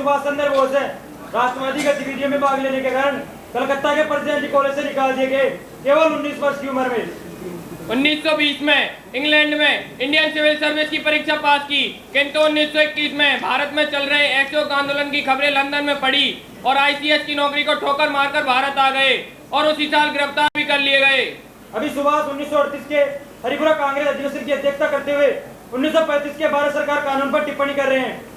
सुभाष चंद्र बोस है। राष्ट्रवादी गतिविधियों में भाग लेने के कारण कलकत्ता के प्रेसिडेंसी कॉलेज से निकाल दिए गए केवल 19 वर्ष की उम्र में। 1920 में इंग्लैंड में इंडियन सिविल सर्विस की परीक्षा पास की, किंतु 1921 में भारत में चल रहे असहयोग आंदोलन की खबरें लंदन में पड़ी और ICS की नौकरी को ठोकर मारकर भारत आ गए और उसी साल गिरफ्तार भी कर लिए गए। अभी सुभाष 1938 के हरिपुरा कांग्रेस अधिवेशन की अध्यक्षता करते हुए 1935 के भारत सरकार कानून पर टिप्पणी कर रहे हैं।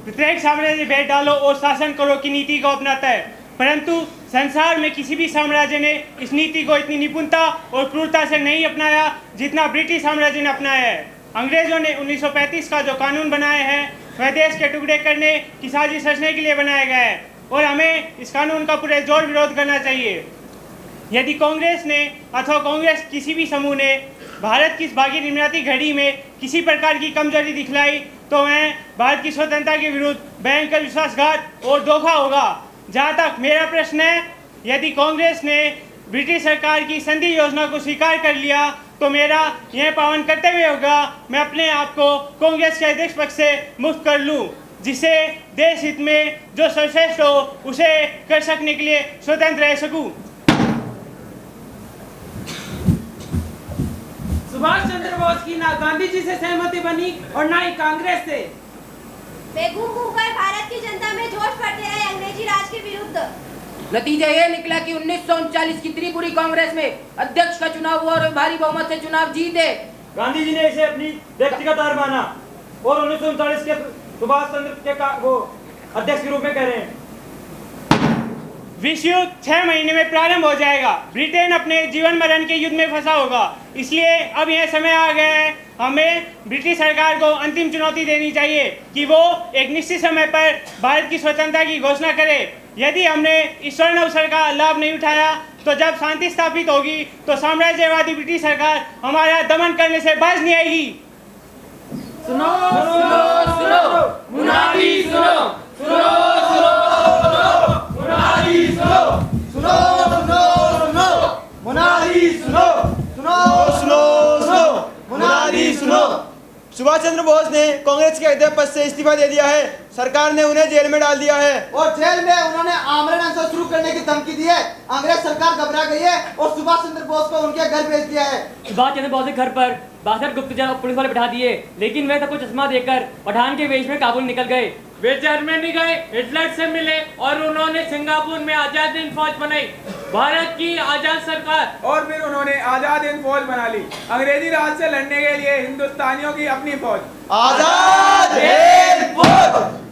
प्रत्येक साम्राज्य भेद डालो और शासन करो की नीति को अपनाता है, परंतु संसार में किसी भी साम्राज्य ने इस नीति को इतनी निपुणता और क्रूरता से नहीं अपनाया जितना ब्रिटिश साम्राज्य ने अपनाया है। अंग्रेजों ने 1935 का जो कानून बनाए हैं वह देश के टुकड़े करने की साजिश रचने के लिए बनाया गया है और हमें इस कानून का पूरे जोर विरोध करना चाहिए। यदि कांग्रेस ने अथवा कांग्रेस किसी भी समूह ने भारत की इस भागी निर्मिती घड़ी में किसी प्रकार की कमजोरी दिखलाई तो वह भारत की स्वतंत्रता के विरुद्ध भयंकर विश्वासघात और धोखा होगा। जहाँ तक मेरा प्रश्न है, यदि कांग्रेस ने ब्रिटिश सरकार की संधि योजना को स्वीकार कर लिया तो मेरा यह पावन कर्तव्य होगा मैं अपने आप को कांग्रेस के अध्यक्ष पद से मुक्त कर लूँ, जिससे देश हित में जो सर्वश्रेष्ठ हो उसे कर सकने के लिए स्वतंत्र रह सकूँ। सुभाष चंद्र बोस की ना गांधी जी से सहमति बनी और ना ही कांग्रेस से। वे घूम घूम कर भारत की जनता में जोश भरते रहे अंग्रेजी राज के विरुद्ध। नतीजा ये निकला कि 1939 की त्रिपुरी कांग्रेस में अध्यक्ष का चुनाव हुआ और भारी बहुमत से चुनाव जीते। गांधी जी ने इसे अपनी व्यक्तिगत हार माना और 1939 के सुभाष चंद्र के वो अध्यक्ष के रूप में कह रहे हैं। विश्व युद्ध 6 महीने में प्रारंभ हो जाएगा। ब्रिटेन अपने जीवन मरण के युद्ध में फंसा होगा, इसलिए अब यह समय आ गया है हमें ब्रिटिश सरकार को अंतिम चुनौती देनी चाहिए कि वो एक निश्चित समय पर भारत की स्वतंत्रता की घोषणा करे। यदि हमने इस स्वर्ण अवसर का लाभ नहीं उठाया तो जब शांति स्थापित होगी तो साम्राज्यवादी ब्रिटिश सरकार हमारा दमन करने से बाज नहीं आएगी। सुनो सुनो सुनो मुनादी सुनो सुनो सुनो मुनादी सुनो सुनो सुनो सुनो मुनादी सुनो सुनो सुनो सुनो मुनादी सुनो। सुभाष चंद्र बोस ने कांग्रेस के अध्यक्ष पद से इस्तीफा दे दिया है। सरकार ने उन्हें जेल में डाल दिया है और जेल में उन्होंने आमरण अनशन शुरू करने की धमकी दी है। अंग्रेज सरकार घबरा गई है और सुभाष चंद्र बोस को उनके घर भेज दिया है। सुभाष चंद्र बोस के घर पर 62 गुप्तचर पुलिस वाले बैठा दिए, लेकिन वे सबको चश्मा देकर पठान के वेश में काबुल निकल गए। वे जर्मनी गए, हिटलर से मिले और उन्होंने सिंगापुर में आजाद हिंद फौज बनाई, भारत की आजाद सरकार। और फिर उन्होंने आजाद हिंद फौज बना ली, अंग्रेजी राज से लड़ने के लिए हिंदुस्तानियों की अपनी फौज, आजाद हिंद फौज।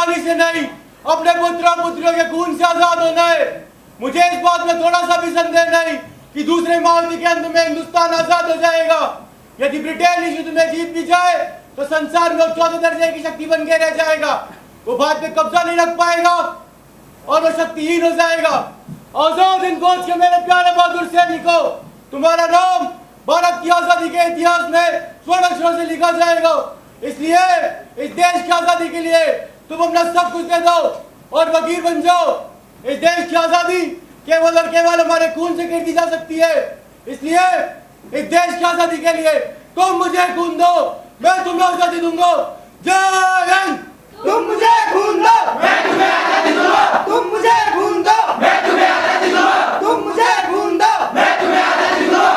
गुलामी से नहीं, अपने पुत्रों पुत्रियों के खून से आजाद होना है। मुझे इस बात में थोड़ा सा भी संदेह नहीं कि दूसरे महायुद्ध के अंत में हिंदुस्तान आजाद हो जाएगा। यदि ब्रिटेन इस युद्ध में जीत भी जाए तो संसार में चौथे दर्जे की शक्ति बन के रह जाएगा। वो भारत पे कब्जा नहीं रख पाएगा और वो शक्तिहीन हो जाएगा। आजाद हिंद फौज के मेरे प्यारे बहादुर सैनिकों, तुम्हारा नाम भारत की आजादी के इतिहास में स्वर्ण अक्षरों से लिखा जाएगा। इसलिए इस देश की आजादी के लिए तुम अपना सब कुछ दे दो और वकील बन जाओ। इस देश की आजादी केवल और केवल हमारे खून से खरीदी जा सकती है। इसलिए इस देश की आजादी के लिए तुम मुझे खून दो, मैं तुम्हें आजादी दूंगा। जय हिंद। तुम मुझे खून दो, मैं तुम्हें आजादी दूंगा। तुम मुझे खून दो, मैं तुम्हें आजादी दूंगा। तुम मुझे खून दो, मैं तुम्हें आजादी दूंगा।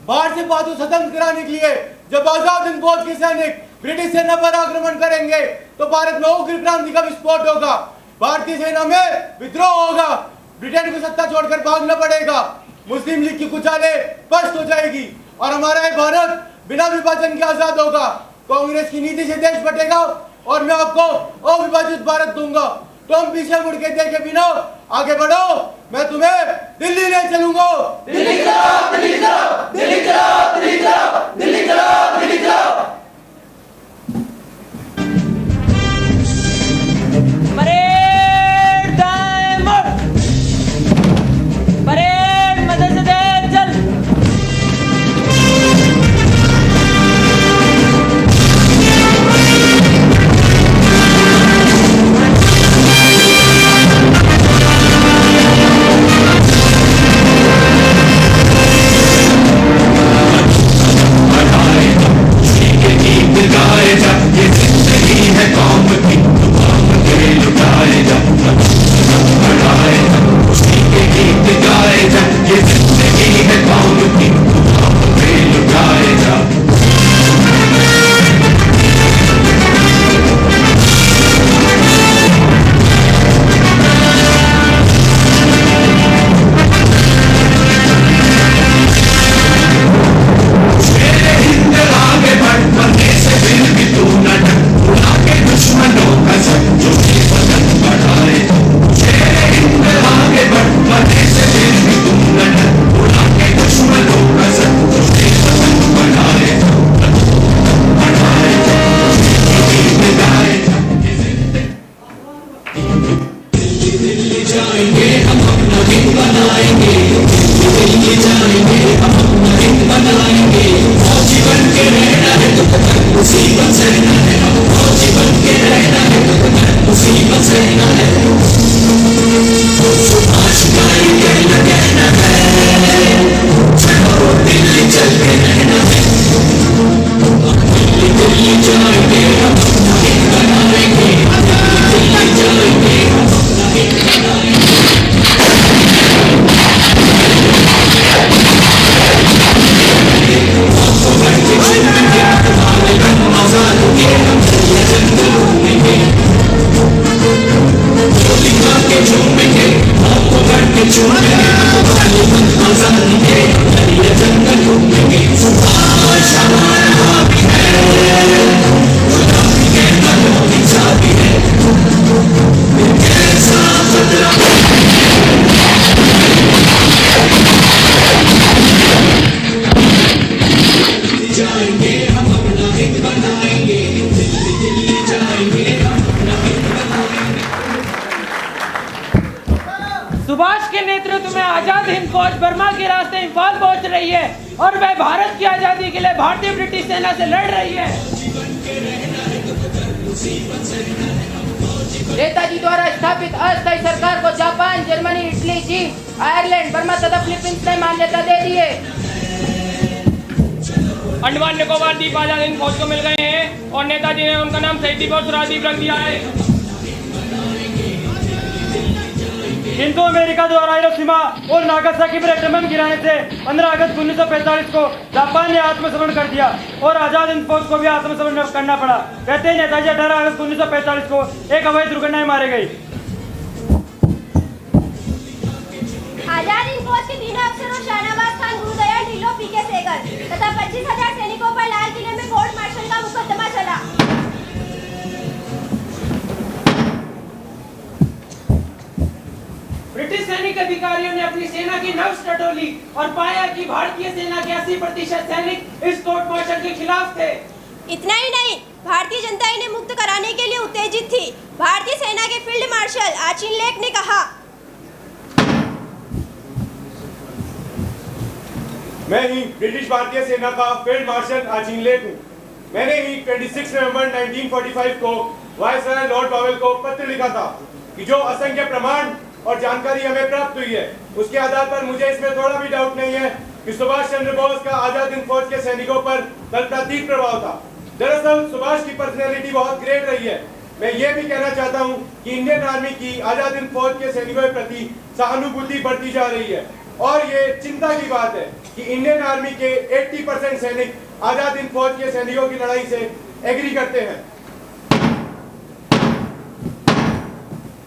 बाहर से बातों खत्म कराने के लिए जब आजाद हिंद फौज के सैनिक ब्रिटिश सेना पर आक्रमण करेंगे तो भारत में उग्र क्रांति का विस्फोट होगा। भारतीय सेना में विद्रोह होगा। ब्रिटेन को सत्ता छोड़कर भागना पड़ेगा। मुस्लिम लीग की कुचाले स्पष्ट हो जाएगी और हमारा ये भारत बिना विभाजन के आजाद होगा। कांग्रेस की नीति से देश बटेगा और मैं आपको अविभाजित भारत दूंगा। तुम पीछे मुड़ के देखे बिना आगे बढ़ो, मैं तुम्हें दिल्ली ले चलूंगा। दिल्ली चलो, दिल्ली चलो, दिल्ली चलो, दिल्ली चलो, दिल्ली चलो, दिल्ली चलो। परेड दाएं मुड़, परेड मदद से दे चल। सुभाष के नेतृत्व में आजाद हिंद फौज बर्मा के रास्ते इंफाल पहुंच रही है और वह भारत की आजादी के लिए भारतीय ब्रिटिश सेना से लड़ रही है। नेताजी द्वारा स्थापित अस्थायी सरकार को जापान, जर्मनी, इटली, चीन, आयरलैंड, बर्मा तथा फिलीपींस ने मान्यता दे दी है। अंडमान निकोबार द्वीप आजाद हिंद फौज को मिल गए हैं और नेताजी ने उनका नाम शहीद द्वीप और स्वराज रख दिया है। किंतु अमेरिका द्वारा हिरोशिमा और नागासाकी पर एटम गिराने से 15 अगस्त 1945 को जापान ने आत्मसमर्पण कर दिया और आजाद हिंद फौज को भी आत्मसमर्पण करना पड़ा। कहते हैं नेताजी 18 अगस्त 1945 को एक हवाई दुर्घटना में मारे गए। आजाद हिंद फौज के तीनों अफसरों शाहनवाज खान, गुरुदयाल ढिल्लों, पीके सेगर तथा 25,000 सैनिकों पर लाल किले में कोर्ट मार्शल का मुकदमा चला। अधिकारियों ने अपनी सेना की नब्ज टटोली और पाया कि भारतीय सेना के 80% सैनिक इस कोर्ट मार्शल के खिलाफ थे। इतना ही नहीं, भारतीय जनता इन्हें मुक्त कराने के लिए उत्तेजित थी। भारतीय सेना के फील्ड मार्शल आचिन लेक ने कहा, मैं ही ब्रिटिश भारतीय सेना का फील्ड मार्शल आचिन लेक हूँ। मैंने ही 26 नवंबर 1945 को वायसराय लॉर्ड पावेल को पत्र लिखा था कि जो असंख्य प्रमाण और जानकारी हमें प्राप्त हुई है उसके आधार पर मुझे इसमें थोड़ा भी डाउट नहीं है कि सुभाष चंद्र बोस का आजाद हिंद फौज के सैनिकों पर कल्पनातीत प्रभाव था। दरअसल सुभाष की पर्सनैलिटी बहुत ग्रेट रही है। मैं ये भी कहना चाहता हूँ कि इंडियन आर्मी की आजाद हिंद फौज के सैनिकों के प्रति सहानुभूति बढ़ती जा रही है और ये चिंता की बात है कि इंडियन आर्मी के 80% सैनिक आजाद हिंद फौज के सैनिकों की लड़ाई से एग्री करते हैं।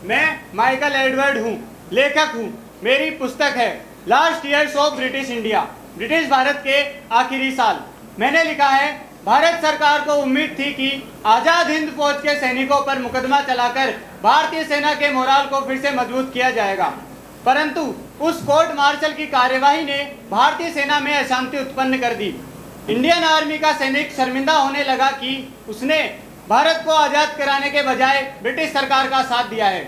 मैं माइकल एडवर्ड हूँ, लेखक हूँ। मेरी पुस्तक है last years of British India, British Bharat के आखिरी साल। मैंने लिखा है, भारत सरकार को उम्मीद थी कि आजाद हिंद फौज के सैनिकों पर मुकदमा चलाकर भारतीय सेना के मोराल को फिर से मजबूत किया जाएगा, परंतु उस कोर्ट मार्शल की कार्यवाही ने भारतीय सेना में अशांति उत्पन्न कर दी। इंडियन आर्मी का सैनिक शर्मिंदा होने लगा कि उसने भारत को आजाद कराने के बजाय ब्रिटिश सरकार का साथ दिया है।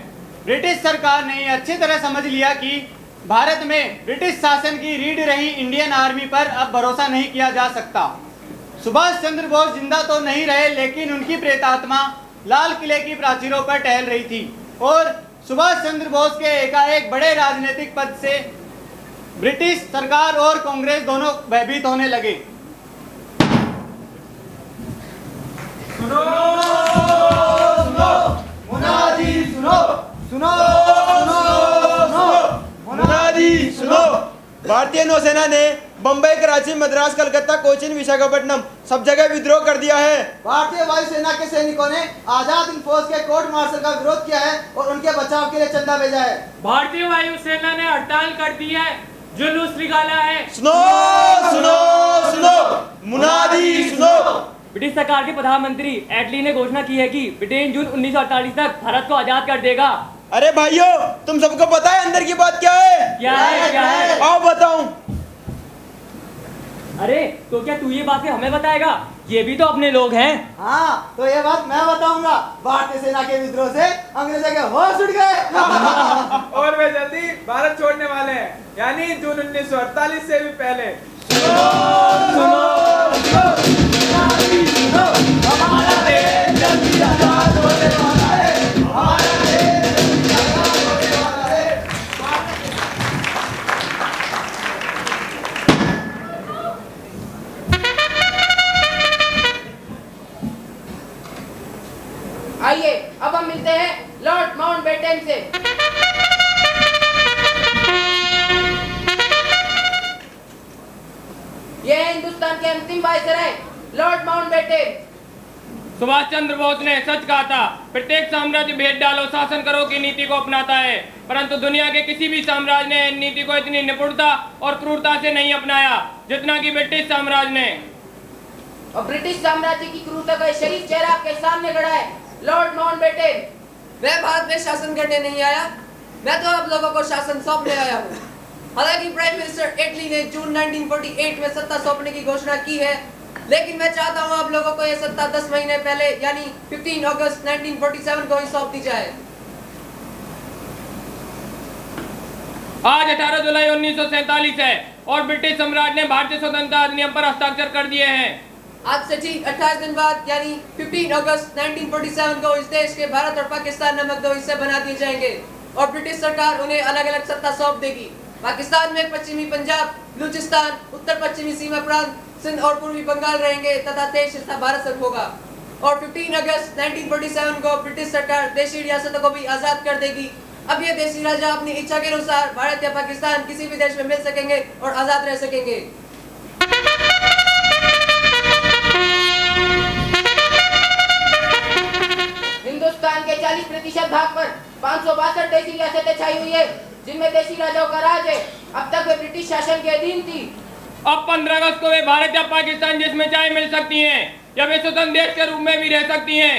ब्रिटिश सरकार ने अच्छी तरह समझ लिया कि भारत में ब्रिटिश शासन की रीढ़ रही इंडियन आर्मी पर अब भरोसा नहीं किया जा सकता। सुभाष चंद्र बोस जिंदा तो नहीं रहे, लेकिन उनकी प्रेतात्मा लाल किले की प्राचीरों पर टहल रही थी और सुभाष चंद्र बोस के एकाएक बड़े राजनीतिक पद से ब्रिटिश सरकार और कांग्रेस दोनों भयभीत होने लगे। सुनो सुनो मुनादी सुनो सुनो सुनो सुनो मुनादी सुनो। भारतीय नौसेना ने बंबई, कराची, मद्रास, कलकत्ता, कोचीन, विशाखापट्टनम सब जगह विद्रोह कर दिया है। भारतीय वायुसेना के सैनिकों ने आजाद हिंद फौज के कोर्ट मार्शल का विरोध किया है और उनके बचाव के लिए चंदा भेजा है। भारतीय वायुसेना ने हड़ताल कर दी है, जुलूस निकाला है। सुनो सुनो सुनो मुनादी सुनो। ब्रिटिश सरकार के प्रधानमंत्री एटली ने घोषणा की है कि ब्रिटेन जून 1948 तक भारत को आजाद कर देगा। अरे भाइयों, तुम सबको पता है अंदर की बात क्या है? क्या है? आओ बताऊं। अरे तो क्या तू ये बातें हमें बताएगा? ये भी तो अपने लोग हैं। हाँ, तो ये बात मैं बताऊंगा। भारतीय सेना के विद्रोह से अंग्रेजों के होश उड़ गए और वे जल्दी भारत छोड़ने वाले हैं, यानी जून 1948 से भी पहले। हमारा देश जल्दी आजाद होने वाला है। हमारा देश जल्दी आजाद होने वाला है। आइए अब हम मिलते हैं लॉर्ड माउंटबेटन से। ये है हिंदुस्तान के अंतिम viceroy Lord Mountbatten. Subhash Chandra Bose ने सच कहा था, प्रत्येक साम्राज्य भेद डालो शासन करो की नीति को अपनाता है, परंतु दुनिया के किसी भी साम्राज्य ने इन नीति को इतनी निपुणता और क्रूरता से नहीं अपनाया जितना कि ब्रिटिश साम्राज्य ने। और ब्रिटिश साम्राज्य की क्रूरता का शरीफ चेहरा आपके सामने खड़ा है, लॉर्ड माउंटबेटन। मैं भारत में शासन करने नहीं आया, मैं तो आप लोगों को शासन सौंपने आया हूँ। हालांकि प्राइम मिनिस्टर एटली ने जून 1948 में सत्ता सौंपने की घोषणा की है, लेकिन मैं चाहता हूँ आप लोगों को यह सत्ता 10 महीने पहले यानी 15 अगस्त 1947 को ही सौंप दी जाए। आज 18 जुलाई 1947 है और ब्रिटिश सम्राट ने भारतीय स्वतंत्रता अधिनियम पर हस्ताक्षर कर दिए हैं। आज से ठीक 28 दिन बाद यानी 15 अगस्त 1947 को इस देश के भारत और पाकिस्तान नामक दो हिस्से बना दिए जाएंगे और ब्रिटिश सरकार उन्हें अलग अलग सत्ता सौंप देगी। पाकिस्तान में पश्चिमी पंजाब, बलूचिस्तान, उत्तर पश्चिमी सीमा प्रांत, सिंध और पूर्वी बंगाल रहेंगे तथा देश हिस्सा भारत से होगा। और 15 अगस्त 1947 को ब्रिटिश सरकार देशी रियासतों को भी आजाद कर देगी। अब ये देशी राजा अपनी इच्छा के अनुसार भारत या पाकिस्तान किसी भी देश में मिल सकेंगे और आजाद रह सकेंगे। हिंदुस्तान के 40% भाग पर 562 देशी रियासतें छाई हुई है, जिनमें देशी राजाओं का राज है। अब तक वे ब्रिटिश शासन के अधीन थी। अब 15 अगस्त को वे भारत या पाकिस्तान जिसमें चाहे मिल सकती हैं या वे स्वतंत्र देश के रूप में भी रह सकती हैं।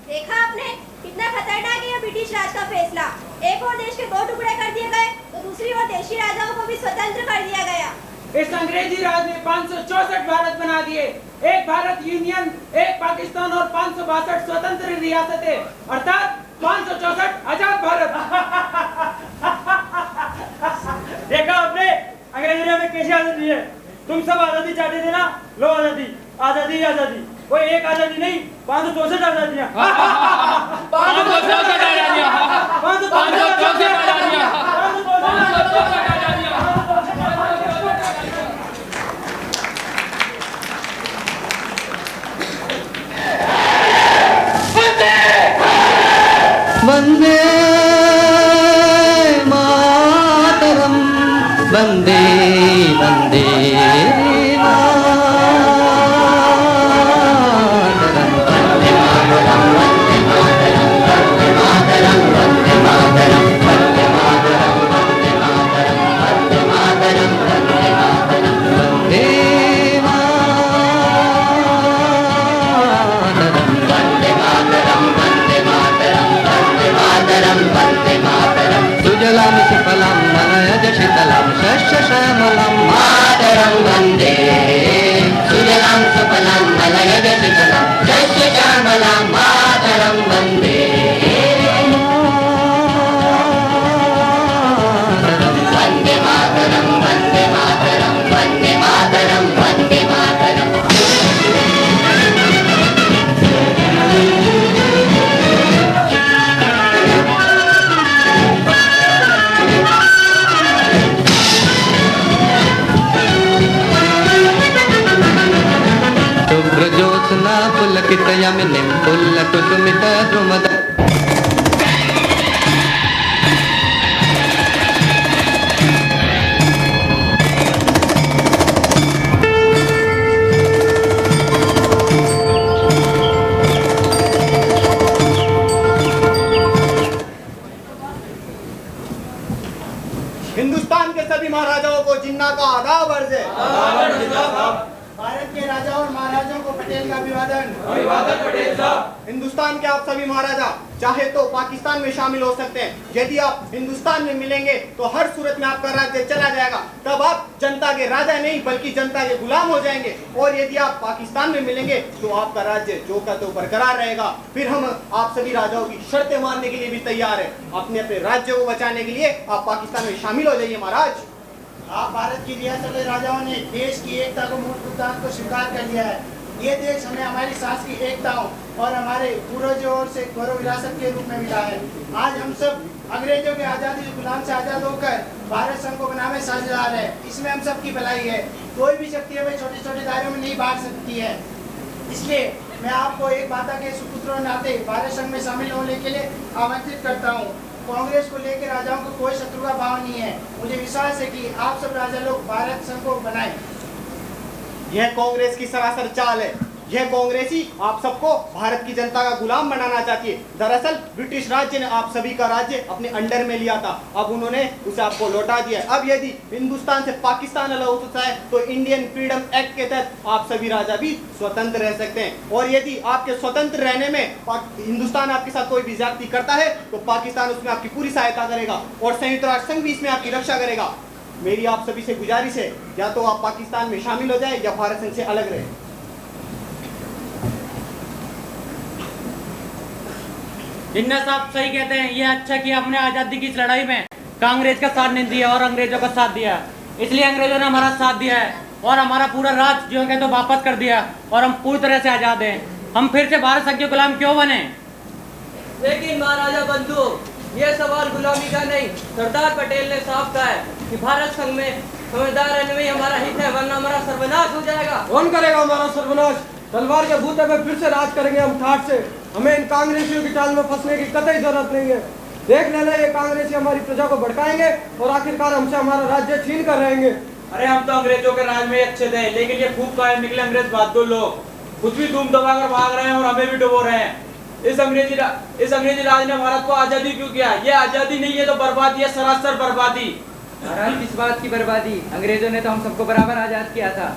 देखा आपने कि कितना खतरनाक है यह ब्रिटिश राज का फैसला। एक और देश के 2 टुकड़े कर दिए गए तो दूसरी ओर देशी राजाओं को भी स्वतंत्र कर दिया गया। इस अंग्रेजी राज ने 564 भारत बना दिए, एक भारत यूनियन, एक पाकिस्तान और 562 स्वतंत्र रियासतें, अर्थात 564 आजाद भारत। देखा आपने अंग्रेजों ने हमें कैसे आजादी दी है। तुम सब आजादी चाहते थे ना, लो आजादी, आजादी आजादी। कोई एक आजादी नहीं, 564 आजादियां। 564 आजादियां। 564 आजादियां। वंदे मातरम, वंदे वंदे सुजलाम सुफलाम मलयज शीतलाम शस्य श्यामलाम मातरम वंदे। सुजलाम सुफलाम मलयज शीतलाम शस्य श्यामलाम मातरम वंदे। वंदे मातरम, वंदे मातरम, वंदे मातरम, वंदे मातरम। शुभ्रज्योत्स्ना पुलकितयामिनीं पुल्लकुसुमितद्रुमद। हिंदुस्तान के सभी महाराजाओं को जिन्ना का आदाब अर्ज है। भारत के राजा और महाराजाओं को पटेल का अभिवादन। अभिवादन पटेल साहब। हिंदुस्तान के आप सभी महाराजा चाहे तो पाकिस्तान में शामिल हो सकते हैं। यदि आप हिंदुस्तान में मिलेंगे तो हर सूरत में आपका राज्य चला जाएगा, तब आप जनता के राजा नहीं बल्कि जनता के गुलाम हो जाएंगे। और यदि आप पाकिस्तान में मिलेंगे तो आपका राज्य जो का तो बरकरार रहेगा। फिर हम आप सभी राजाओं की शर्तें मानने के लिए भी तैयार है। अपने अपने राज्य को बचाने के लिए आप पाकिस्तान में शामिल हो जाइए महाराज। आप भारत की रियासत राजाओं ने देश की एकता को मूलभूत को स्वीकार कर लिया है। ये देश हमें हमारी सांस्कृतिक एकताओं और हमारे पूर्वजों ओर से गौरव विरासत के रूप में मिला है। आज हम सब अंग्रेजों के आज़ादी गुलाम से आज़ाद होकर भारत संघ को बनाने में साझेदार है। इसमें हम सब की भलाई है। कोई भी शक्ति हमें छोटे छोटे दायरों में नहीं बांट सकती है। इसलिए मैं आपको एक बात के सुपुत्रों नाते भारत संघ में शामिल होने के लिए आमंत्रित करता हूँ। कांग्रेस को लेकर राजाओं को कोई शत्रु का भाव नहीं है। मुझे विश्वास है कि आप सब राजा लोग भारत संघ को बनाएं। यह कांग्रेस की सरासर चाल है। यह कांग्रेस ही आप सबको भारत की जनता का गुलाम बनाना चाहती है। दरअसल ब्रिटिश राज्य ने आप सभी का राज्य अपने अंडर में लिया था, अब उन्होंने उसे आपको लौटा दिया। अब यदि हिंदुस्तान से पाकिस्तान अलग होता है तो इंडियन फ्रीडम एक्ट के तहत आप सभी राजा भी स्वतंत्र रह सकते हैं। और यदि आपके स्वतंत्र रहने में हिंदुस्तान आपके साथ कोई भी ज्यादती करता है तो पाकिस्तान उसमें आपकी पूरी सहायता करेगा और संयुक्त राष्ट्र संघ भी इसमें आपकी रक्षा करेगा। मेरी आप सभी से गुजारिश है, या तो आप पाकिस्तान में शामिल हो जाए या भारत संघ से अलग रहे। जिन्ना साहब सही कहते हैं। ये अच्छा किया हमने आज़ादी की इस लड़ाई में कांग्रेस का साथ नहीं दिया और अंग्रेजों का साथ दिया। इसलिए अंग्रेजों ने हमारा साथ दिया है और हमारा पूरा राज जो है तो वापस कर दिया और हम पूरी तरह से आज़ाद हैं। हम फिर से भारत संघ के गुलाम क्यों बने? लेकिन महाराजा बंधु, ये सवाल गुलामी का नहीं। सरदार पटेल ने साफ कहा है कि भारत संघ में समझदार रहने में हमारा हित है, वरना हमारा सर्वनाश हो जाएगा। कौन करेगा हमारा सर्वनाश? तलवार के बूते पे फिर से राज करेंगे हम ठाठ से। हमें इन कांग्रेसियों की चाल में फंसने की कतई जरूरत नहीं है। देख लेना, ये कांग्रेसी हमारी प्रजा को भड़काएंगे और आखिरकार हमसे हमारा राज्य छीन कर रहेंगे। अरे हम तो अंग्रेजों के राज में अच्छे थे, लेकिन ये खूब कायम निकले अंग्रेज बहादुर लोग। कुछ भी धूम दबाकर भाग रहे हैं और हमें भी डुबो रहे हैं। इस अंग्रेजी राज ने भारत को आजादी क्यों किया? ये आजादी नहीं है तो बर्बादी है, सरासर बर्बादी। महाराज किस बात की बर्बादी? अंग्रेजों ने तो हम सबको बराबर आजाद किया था।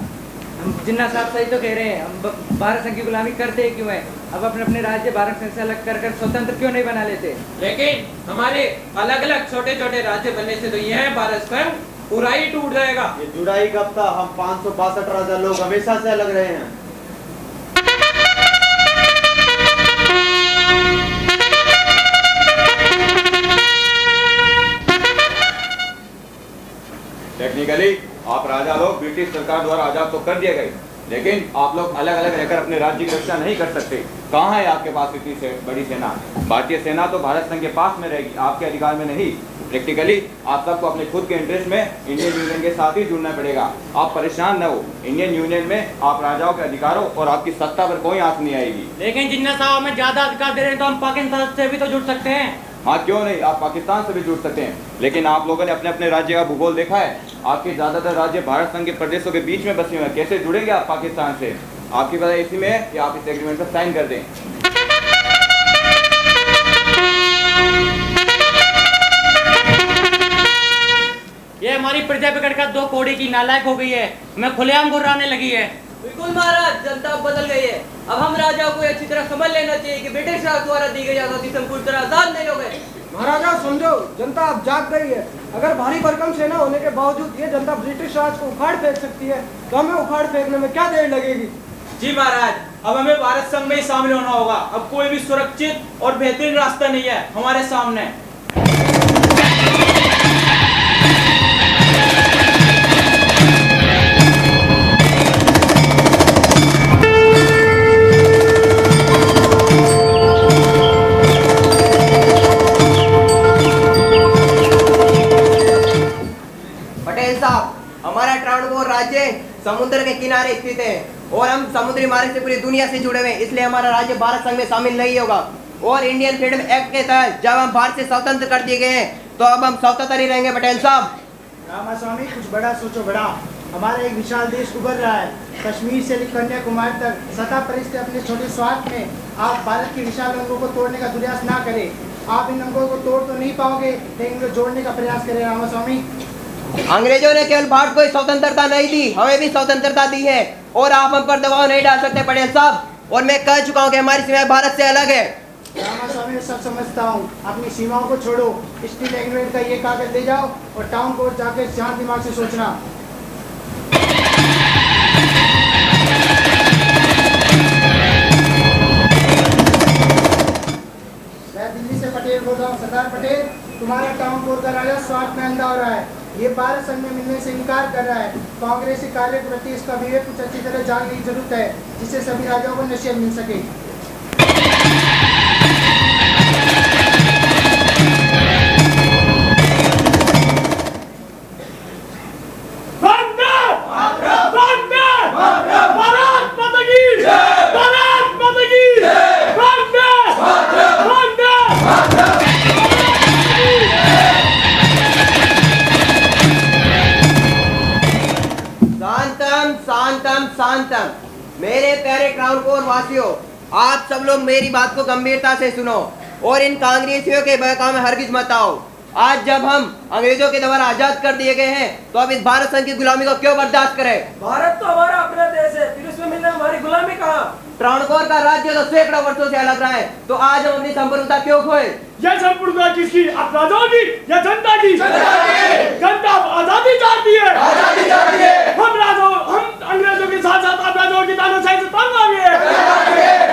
हम जिन्ना साहब सही तो कह रहे हैं, हम भारत संघ की गुलामी करते ही क्यों है? अब अपने अपने राज्य भारत संघ से अलग कर स्वतंत्र क्यों नहीं बना लेते? लेकिन हमारे अलग अलग छोटे छोटे राज्य बनने से तो यह भारत संघ पूरा ही टूट जाएगा। ये जुड़ाई कब था? हम 562 राजा लोग हमेशा से अलग रहे हैं। टेक्निकली आप राजा लोग ब्रिटिश सरकार द्वारा आजाद तो कर दिए गए, लेकिन आप लोग अलग अलग रहकर अपने राज्य की रक्षा नहीं कर सकते। कहाँ है आपके पास इतनी बड़ी सेना? भारतीय सेना तो भारत संघ के पास में रहेगी, आपके अधिकार में नहीं। प्रैक्टिकली आप सबको अपने खुद के इंटरेस्ट में इंडियन यूनियन के साथ ही जुड़ना पड़ेगा। आप परेशान न हो, इंडियन यूनियन में आप राजाओं के अधिकारों और आपकी सत्ता पर कोई आंच नहीं आएगी। लेकिन जिन्ना साहब हमें ज्यादा अधिकार दे रहे हैं तो हम पाकिस्तान से भी तो जुड़ सकते हैं। हाँ क्यों नहीं, आप पाकिस्तान से भी जुड़ सकते हैं, लेकिन आप लोगों ने अपने अपने राज्य का भूगोल देखा है। आपके ज्यादातर राज्य भारत संघ के प्रदेशों के बीच में बसे हुए हैं, कैसे जुड़ेंगे आप पाकिस्तान से? आपकी वजह इसी में है कि आप इस एग्रीमेंट पर साइन कर दें। ये हमारी प्रजा बिगड़कर 2 कौड़ी की नालायक हो गई है, हमें खुलेआम गुर्राने लगी है। बिल्कुल महाराज, जनता बदल गई है। अब हम राजाओं को अच्छी तरह समझ लेना चाहिए कि ब्रिटिश राज द्वारा दी गई आजादी से हम पूरी तरह आजाद नहीं हो गए। महाराजा समझो, जनता अब जाग गई है। अगर भारी भरकम सेना होने के बावजूद ये जनता ब्रिटिश राज को उखाड़ फेंक सकती है, तो हमें उखाड़ फेंकने में क्या देर लगेगी? जी महाराज, अब हमें भारत संघ में ही शामिल होना होगा। अब कोई भी सुरक्षित और बेहतरीन रास्ता नहीं है हमारे सामने। हमारा ट्रावणकोर राज्य समुद्र के किनारे स्थित है और हम समुद्री मार्ग से पूरी दुनिया से जुड़े हुए हैं, इसलिए हमारा राज्य भारत संघ में शामिल नहीं होगा। और इंडियन फ्रीडम एक्ट के तहत जब हम भारत से स्वतंत्र कर दिए गए हैं, तो अब हम स्वतंत्र ही रहेंगे। पटेल साहब, रामास्वामी, कुछ बड़ा सोचो बड़ा। हमारा एक विशाल देश उभर रहा है, कश्मीर से लेकर कन्याकुमारी तक। सत्ता परिस्थिति अपने छोटे स्वार्थ में आप भारत के विशाल अंगों को तोड़ने का प्रयास ना करें। आप इन अंगों को तोड़ तो नहीं पाओगे, लेकिन इनको जोड़ने का प्रयास करें। रामास्वामी, अंग्रेजों ने केवल भारत को स्वतंत्रता नहीं दी, हमें भी स्वतंत्रता दी है और आप हम पर दबाव नहीं डाल सकते पटेल साहब। और मैं कह चुका हूँ कि हमारी सीमाएं भारत से अलग है। रामास्वामी, मैं सब समझता हूँ, अपनी सीमाओं को छोड़ो। स्टील एग्रीमेंट का ये कागज ले जाओ और टाउन कोर्ट जाकर शांत दिमाग से सोचना। मैं दिल्ली से पटेल बोल रहा हूँ। सरदार पटेल, तुम्हारा टाउन कोर्ट का राजा स्वार्थ में अंधा हो रहा है। ये भारत संघ में मिलने से इनकार कर रहा है। कांग्रेसी कार्य के प्रति इसका विवेक कुछ अच्छी तरह जानने की जरूरत है, जिससे सभी राज्यों को नसीहत मिल सके। शांतम। मेरे प्यारे ट्रावणकोर वासियों, आप सब लोग मेरी बात को गंभीरता से सुनो और इन कांग्रेसियों के बहकावे में हरगिज मत आओ। आज जब हम अंग्रेजों के द्वारा आजाद कर दिए गए हैं, तो अब इस भारत संघ की गुलामी को क्यों बर्दाश्त करें? भारत तो हमारा अपना देश है, फिर उसमें मिलना हमारी गुलामी कहाँ? ट्रावणकोर का राज्य तो सैकड़ों वर्षों से अलग रहा है, तो आज हम अपनी संप्रभुता क्यों खोए? यह संप्रभुता किसकी? आप राजाओं की या जनता की? जनता आजादी चाहती है। हम अंग्रेजों के साथ साथ आप राजाओं की तानाशाही से तंग आ गए।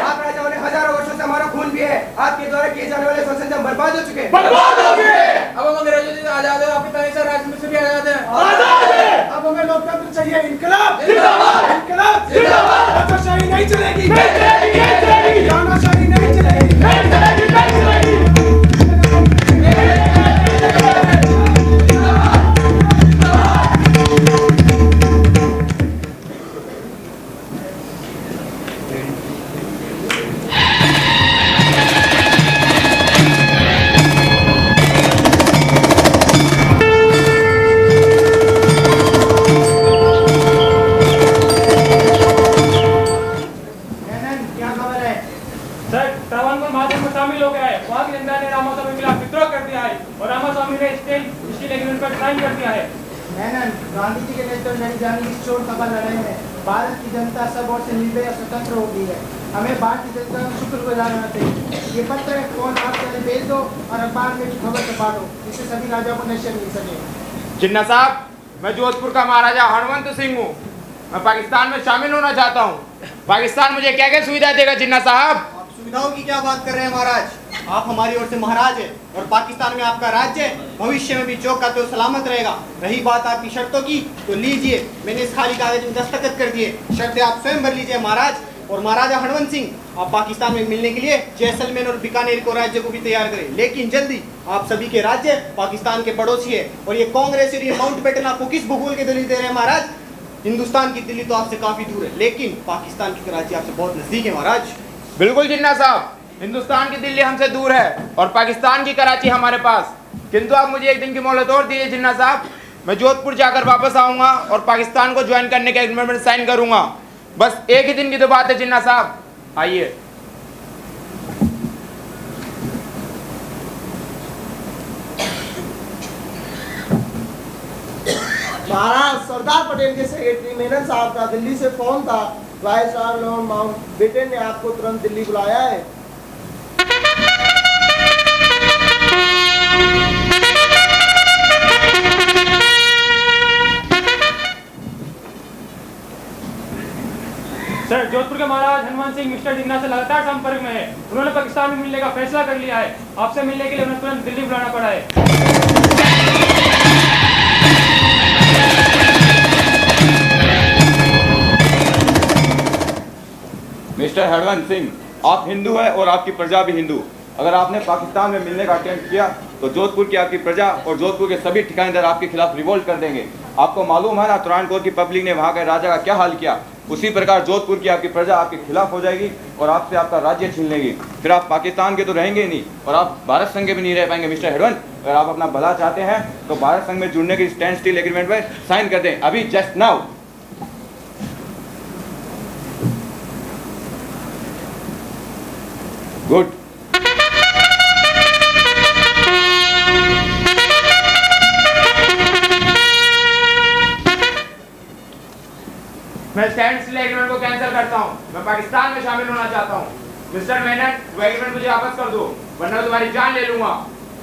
आप राजाओं ने हजारों वर्षों से हमारा खून पिया है। आपके द्वारा किए जाने वाले शोषण से बर्बाद हो चुके हैं। अब हम अंग्रेजों से आजाद है, आपके तानाशाह राज में से भी आजाद है। अब हमें लोकतंत्र चाहिए। इनकलाब जिंदाबाद, इनकलाब जिंदाबाद। तानाशाही नहीं चलेगी, तानाशाही नहीं चलेगी। गांधी जी के नेतृत्व में जानी इस चोर सफल लड़ाई में भारत की जनता सब ओर से निर्भय और स्वतंत्र हो गई है। हमें भारतीय जनता का शुक्रगुजार होना चाहिए। ये पत्र फोन आप पहले भेज दो और अखबार में भी खबर छपा दो, जिससे सभी राजाओं को नशे मिल सके। जिन्ना साहब, मैं जोधपुर का महाराजा हनुमंत सिंह हूँ। मैं पाकिस्तान में शामिल होना चाहता हूँ। पाकिस्तान मुझे क्या क्या सुविधा देगा जिन्ना साहब? आप सुविधाओं की क्या बात कर रहे हैं महाराज? आप हमारी ओर से महाराज हैं और पाकिस्तान में आपका राज्य है। भविष्य में भी चौका तो सलामत रहेगा। रही बात आपकी शर्तों की, तो लीजिए, मैंने इस खाली कागज में दस्तखत कर दिए। शर्तें आप स्वयं भर लीजिए महाराज। और महाराजा हनुमंत सिंह, आप पाकिस्तान में मिलने के लिए जैसलमेर और बीकानेर को राज्य को भी तैयार करें, लेकिन जल्दी। आप सभी के राज्य पाकिस्तान के पड़ोसी है और ये कांग्रेस और ये माउंटबेटन आपको किस भूगोल के दिल्ली दे रहे हैं महाराज? हिंदुस्तान की दिल्ली तो आपसे काफी दूर है, लेकिन पाकिस्तान की कराची आपसे बहुत नजदीक है महाराज। बिल्कुल जिन्ना साहब, हिंदुस्तान की दिल्ली हमसे दूर है और पाकिस्तान की कराची हमारे पास। किंतु आप मुझे एक दिन की मोहलत और दीजिए जिन्ना साहब। मैं जोधपुर जाकर वापस आऊंगा और पाकिस्तान को ज्वाइन करने के एग्रीमेंट में साइन करूंगा। बस एक ही दिन की तो बात है जिन्ना साहब। आइए। महाराज, सरदार पटेल के सेक्रेटरी मेनन साहब का दिल्ली से फोन था। वायसराय लॉर्ड माउंटबेटन ने आपको तुरंत दिल्ली बुलाया है। सर, जोधपुर के महाराज हनुमान सिंह मिस्टर जिन्ना से लगातार संपर्क में है। उन्होंने पाकिस्तान में मिलने का फैसला कर लिया है। आपसे मिलने के लिए उन्हें तुरंत दिल्ली बुलाना पड़ा है। मिस्टर हरवंत सिंह, आप हिंदू हैं और आपकी प्रजा भी हिंदू। अगर आपने पाकिस्तान में मिलने का अटेम्प्ट किया तो जोधपुर की आपकी प्रजा और जोधपुर के सभी ठिकानेदार आपके खिलाफ रिवोल्ट कर देंगे। आपको मालूम है ना तुरानकोर की पब्लिक ने वहाँ के राजा का क्या हाल किया। उसी प्रकार जोधपुर की आपकी प्रजा आपके खिलाफ हो जाएगी और आपसे आपका राज्य छीन लेगी। फिर आप पाकिस्तान के तो रहेंगे ही नहीं और आप भारत संघ के भी नहीं रह पाएंगे। मिस्टर हरवंत, अगर आप अपना भला चाहते हैं तो भारत संघ में जुड़ने की स्टैंड स्टिल एग्रीमेंट में साइन कर दें अभी, जस्ट नाउ। गुड। मैं स्टैंड स्टिल एग्रीमेंट को कैंसिल करता हूँ। मैं पाकिस्तान में शामिल होना चाहता हूँ। मिस्टर मेनन, वो एग्रीमेंट मुझे वापस कर दो, वरना तुम्हारी जान ले लूंगा।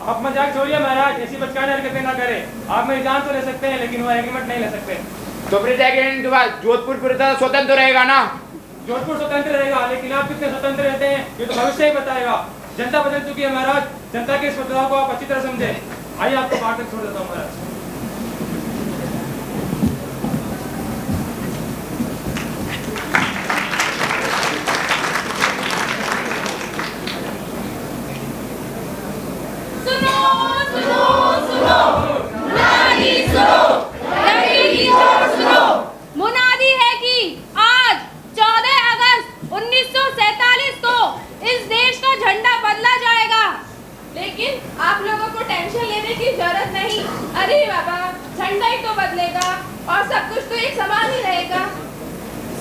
आप मजाक छोड़िए महाराज, ऐसी बचकाने हरकतें ना करें। आप मेरी जान तो ले सकते हैं, लेकिन वो एग्रीमेंट नहीं ले सकते। तो फिर एग्रीमेंट के बाद जोधपुर पूरी तरह स्वतंत्र रहेगा ना? जोधपुर स्वतंत्र रहेगा, लेकिन आप कितने स्वतंत्र रहते हैं ये तो भविष्य ही बताएगा। जनता बदल चुकी है महाराज। जनता के इस बदलाव को आप अच्छी तरह समझे। आइए, आपको बाहर तक छोड़ देता हूँ महाराज। मुनादी है कि आज 14 अगस्त 1947 को इस देश का झंडा बदला जाएगा। लेकिन आप लोगों को टेंशन लेने की जरूरत नहीं। अरे बाबा, झंडा ही तो बदलेगा और सब कुछ तो एक समान ही रहेगा।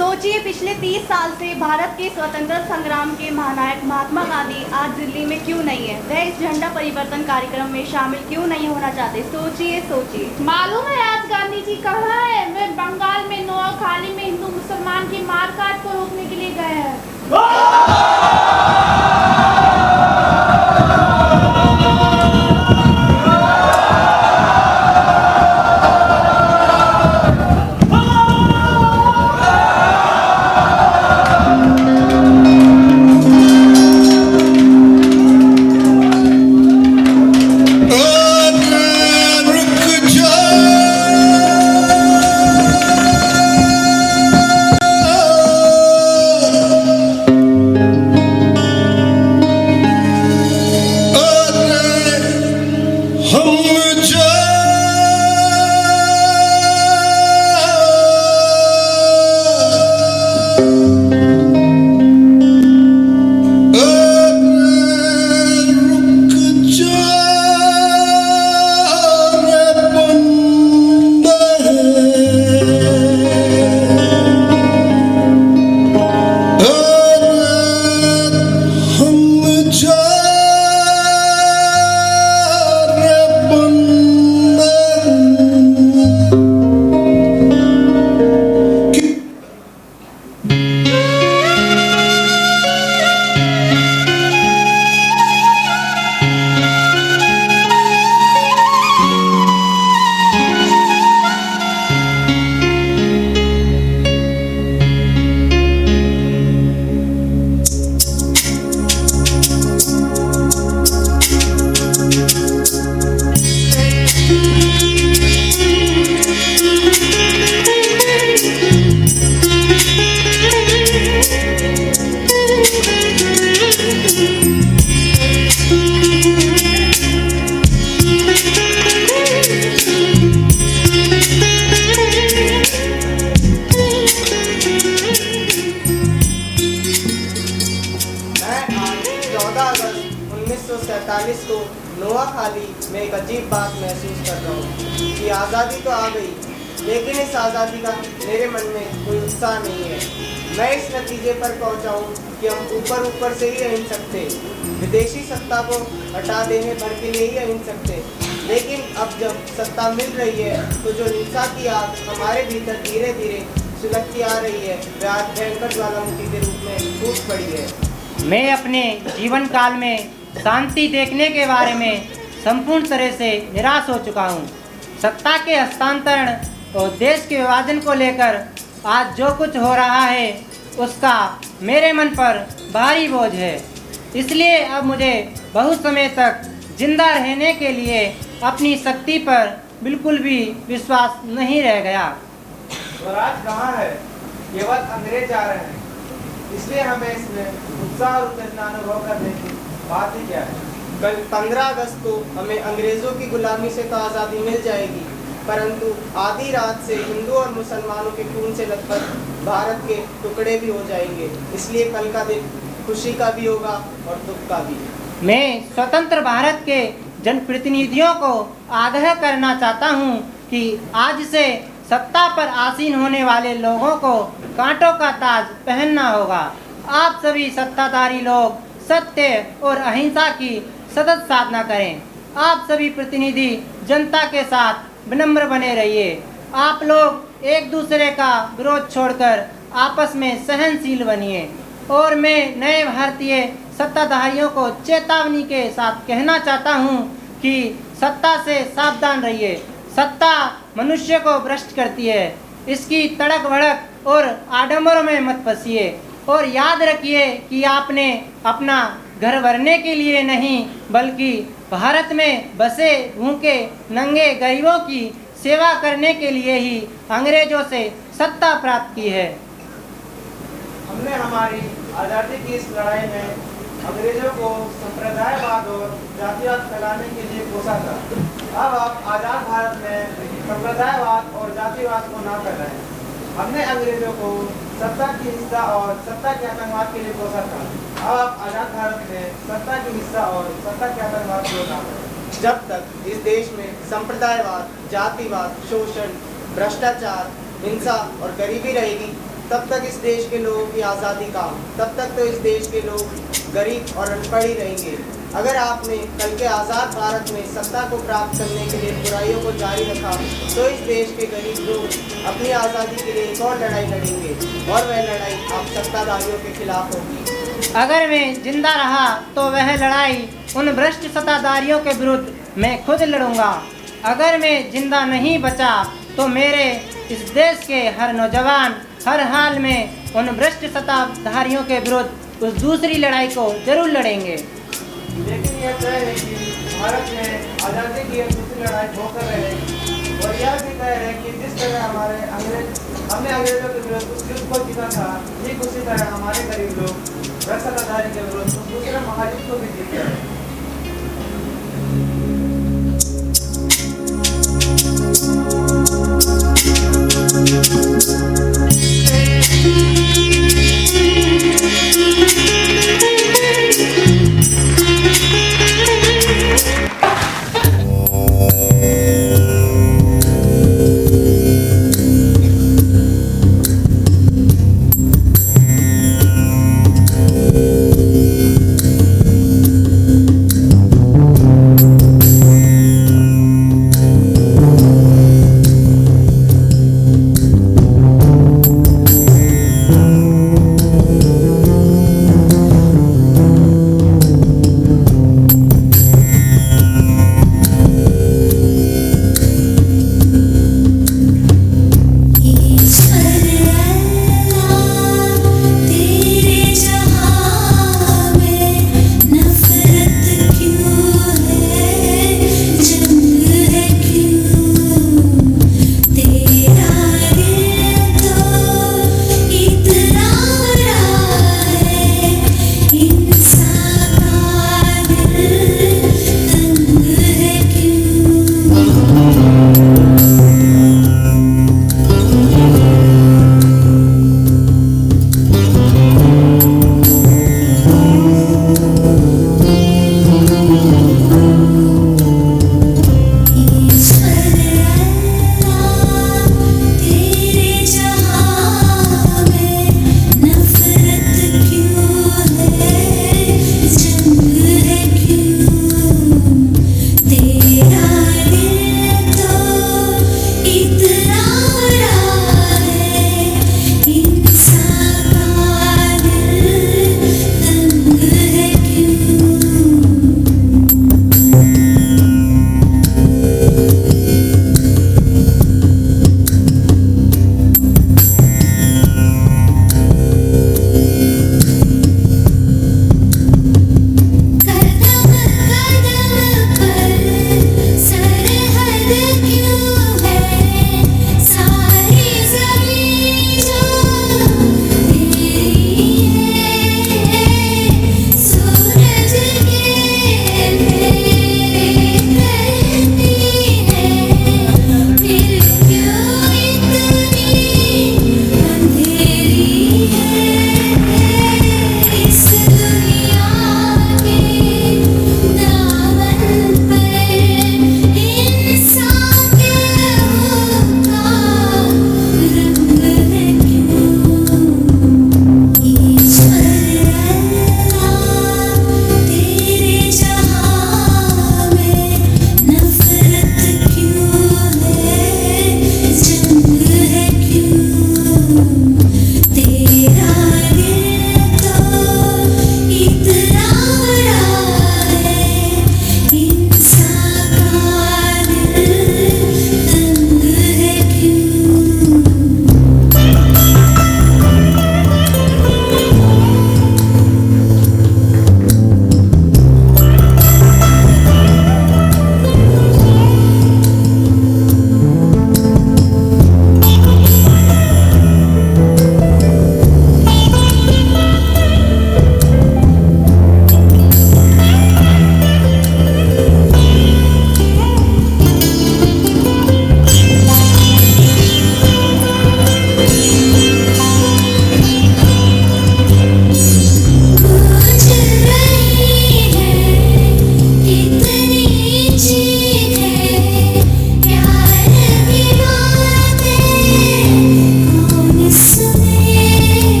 सोचिए, पिछले 30 साल से भारत के स्वतंत्रता संग्राम के महानायक महात्मा गांधी आज दिल्ली में क्यों नहीं है? वह इस झंडा परिवर्तन कार्यक्रम में शामिल क्यों नहीं होना चाहते? सोचिए। मालूम है आज गांधी जी कहाँ है? वे बंगाल में नोआखाली में हिंदू मुसलमान की मारकाट को रोकने के लिए गए हैं। 1948 को नोआखाली में एक अजीब बात महसूस कर रहा हूँ कि आज़ादी तो आ गई, लेकिन इस आज़ादी का मेरे मन में कोई उत्साह नहीं है। मैं इस नतीजे पर पहुँचा हूँ कि हम ऊपर ऊपर से ही अहिंसक सकते, विदेशी सत्ता को हटा देने भर के लिए ही अहिंसक सकते, लेकिन अब जब सत्ता मिल रही है तो जो हिंसा की आग हमारे भीतर धीरे धीरे सुलगती आ रही है, वह आज भयंकर ज्वालामुखी के रूप में फूट पड़ी है। मैं अपने जीवन काल में शांति देखने के बारे में संपूर्ण तरह से निराश हो चुका हूँ। सत्ता के हस्तांतरण और देश के विभाजन को लेकर आज जो कुछ हो रहा है उसका मेरे मन पर भारी बोझ है। इसलिए अब मुझे बहुत समय तक जिंदा रहने के लिए अपनी शक्ति पर बिल्कुल भी विश्वास नहीं रह गया। स्वराज कहाँ है? केवल अंग्रेज आ रहे हैं, इसलिए हमें इसमें उत्साह और उत्तेजना अनुभव करने की बात ही क्या है। कल 15 अगस्त को हमें अंग्रेजों की गुलामी से तो आज़ादी मिल जाएगी, परंतु आधी रात से हिंदू और मुसलमानों के खून से लथपथ भारत के टुकड़े भी हो जाएंगे। इसलिए कल का दिन खुशी का भी होगा और दुख का भी। मैं स्वतंत्र भारत के जनप्रतिनिधियों को आगाह करना चाहता हूं कि आज से सत्ता पर आसीन होने वाले लोगों को कांटों का ताज पहनना होगा। आप सभी सत्ताधारी लोग सत्य और अहिंसा की सतत साधना करें। आप सभी प्रतिनिधि जनता के साथ विनम्र बने रहिए। आप लोग एक दूसरे का विरोध छोड़कर आपस में सहनशील बनिए। और मैं नए भारतीय सत्ताधारियों को चेतावनी के साथ कहना चाहता हूं कि सत्ता से सावधान रहिए। सत्ता मनुष्य को भ्रष्ट करती है। इसकी तड़क भड़क और आडंबरों में मत फंसिए और याद रखिए कि आपने अपना घर भरने के लिए नहीं बल्कि भारत में बसे भूखे नंगे गरीबों की सेवा करने के लिए ही अंग्रेजों से सत्ता प्राप्त की है। हमने हमारी आज़ादी की इस लड़ाई में अंग्रेजों को संप्रदायवाद और जातिवाद फैलाने के लिए कोसा था। अब आप आज़ाद भारत में संप्रदायवाद और जातिवाद को ना कर रहे हैं। हमने अंग्रेजों को सत्ता की हिस्सा और सत्ता के आतंकवाद के लिए कोसा था। अब आप आज़ाद भारत में सत्ता की हिस्सा और सत्ता के आतंकवाद को ना करें। जब तक इस देश में संप्रदायवाद, जातिवाद, शोषण, भ्रष्टाचार, हिंसा और गरीबी रहेगी, तब तक इस देश के लोगों की आज़ादी का, तब तक तो इस देश के लोग गरीब और अनपढ़ ही रहेंगे। अगर आपने कल के आज़ाद भारत में सत्ता को प्राप्त करने के लिए बुराइयों को जारी रखा तो इस देश के गरीब लोग अपनी आज़ादी के लिए एक और लड़ाई लड़ेंगे और वह लड़ाई आप सत्ताधारियों के खिलाफ होगी। अगर मैं जिंदा रहा तो वह लड़ाई उन भ्रष्ट सत्ताधारियों के विरुद्ध मैं खुद लड़ूंगा। अगर मैं जिंदा नहीं बचा तो मेरे इस देश के हर नौजवान हर हाल में उन भ्रष्ट सत्ताधारियों के विरुद्ध उस दूसरी लड़ाई को जरूर लड़ेंगे। लेकिन यह तय है कि भारत में आज़ादी की एक दूसरी लड़ाई होकर रहेगी और यह भी तय है कि जिस तरह हमने अंग्रेजों के विरुद्ध उस युद्ध को जीता था, ठीक उसी तरह हमारे गरीब लोग भ्रष्ट सत्ताधारी के विरुद्ध उस दूसरे महायुद्ध को भी जीत गए।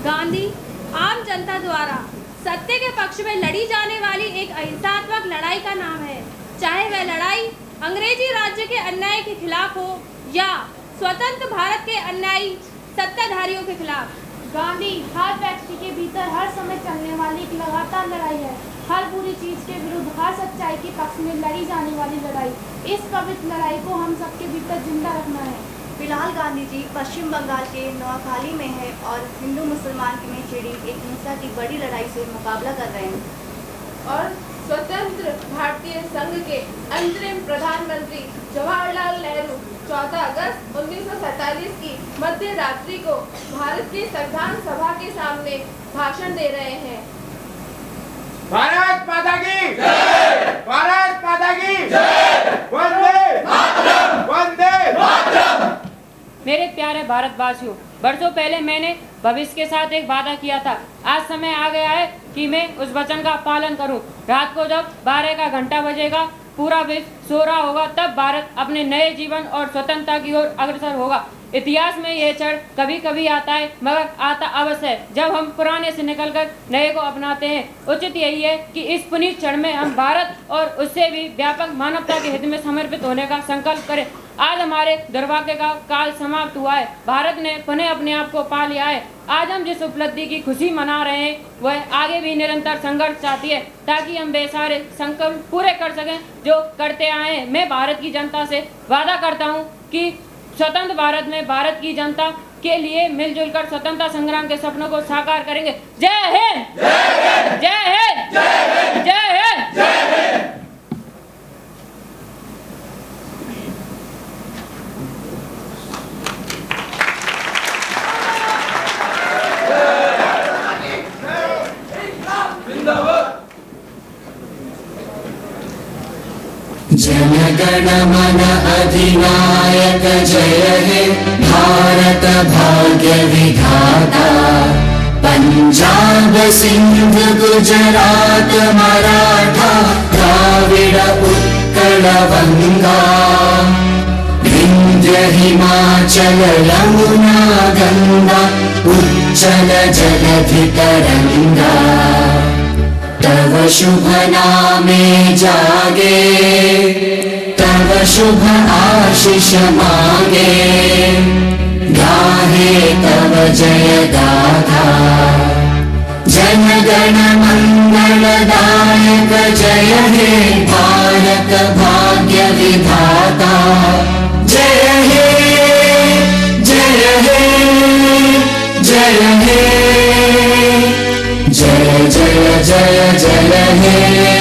गांधी आम जनता द्वारा सत्य के पक्ष में लड़ी जाने वाली एक अहिंसात्मक लड़ाई का नाम है, चाहे वह लड़ाई अंग्रेजी राज्य के अन्याय के खिलाफ हो या स्वतंत्र भारत के अन्यायी सत्ताधारियों के खिलाफ। गांधी हर व्यक्ति के भीतर हर समय चलने वाली एक लगातार लड़ाई है, हर बुरी चीज के विरुद्ध हर सच्चाई के पक्ष में लड़ी जाने वाली लड़ाई। इस पवित्र लड़ाई को हम सबके भीतर जिंदा रखना है। फिलहाल गांधी जी पश्चिम बंगाल के नोआखाली में है और हिंदू मुसलमान में छिड़ी एक हिंसा की बड़ी लड़ाई से मुकाबला कर रहे हैं। और स्वतंत्र भारतीय संघ के अंतरिम प्रधानमंत्री जवाहरलाल नेहरू 14 अगस्त 1947 की मध्य रात्रि को भारत की संविधान सभा के सामने भाषण दे रहे हैं। भारत माता की जय! भारत माता की जय! वंदे मातरम! वंदे मातरम! मेरे प्यारे भारतवासियों, वर्षों पहले मैंने भविष्य के साथ एक वादा किया था। आज समय आ गया है कि मैं उस वचन का पालन करूं। रात को जब 12 का घंटा बजेगा, पूरा विश्व सो रहा होगा, तब भारत अपने नए जीवन और स्वतंत्रता की ओर अग्रसर होगा। इतिहास में यह क्षण कभी कभी आता है, मगर आता अवश्य है जब हम पुराने से निकलकर नए को अपनाते हैं। उचित यही है कि इस पुनीत क्षण में हम भारत और उससे भी व्यापक मानवता के हित में समर्पित होने का संकल्प करें। आज हमारे दुर्भाग्य का काल समाप्त हुआ है। भारत ने पुनः अपने आप को पा लिया है। आज हम जिस उपलब्धि की खुशी मना रहे हैं, वह आगे भी निरंतर संघर्ष चाहती है, ताकि हम वे सारे संकल्प पूरे कर सकें जो करते आए हैं। मैं भारत की जनता से वादा करता हूं कि स्वतंत्र भारत में भारत की जनता के लिए मिलजुल कर स्वतंत्रता संग्राम के सपनों को साकार करेंगे। जय हिंद! जय हिंद! जय हिंद! जय हिंद! जय हिंद! जय हिंद! जनगण मन अधिनायक जय हे भारत भाग्य विधाता। पंजाब सिंध गुजरात मराठा द्राविड़ उत्कल बंगा। विंध्य हिमाचल यमुना गंगा उच्चल जलधि तरंगा। तव शुभ नामे जागे, तव शुभ आशीष मांगे। गाहे तव जय गाथा, जन गण मंगलदायक जय हे भारत भाग्य विधाता। जय हे, जय हे, जय हे, जय जय जय जय हे।